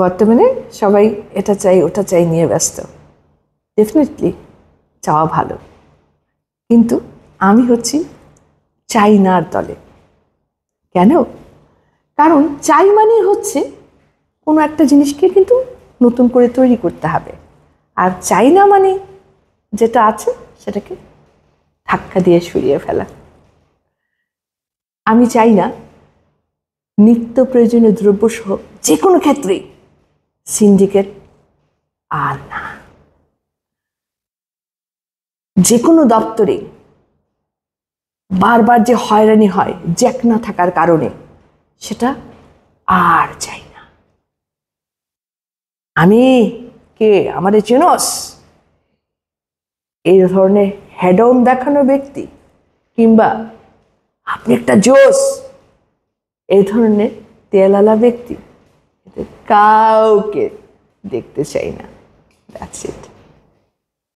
বর্তমানে সবাই এটা চাই ওটা চাই নিয়ে ব্যস্ত। ডেফিনেটলি চাওয়া ভালো, কিন্তু আমি হচ্ছি চাই নার দলে। কেন? কারণ চাই মানে হচ্ছে কোনো একটা জিনিসকে কিন্তু নতুন করে তৈরি করতে হবে, আর চাই না মানে যেটা আছে সেটাকে ধাক্কা দিয়ে সরিয়ে ফেলা। আমি চাই না নিত্য প্রয়োজনীয় দ্রব্যসহ যে কোনো ক্ষেত্রেই সিন্ডিকেট আর না, যে কোনো দপ্তরে বারবার যে হয়রানি হয় জ্যাক না থাকার কারণে, সেটা আর চাই না। আমি কে আমাদের চেনস? এই ধরনের হেডম দেখানো ব্যক্তি কিংবা আপনি একটা জোস এই ধরনের তেলালা ব্যক্তি কাউকে দেখতে চাই না। That's it.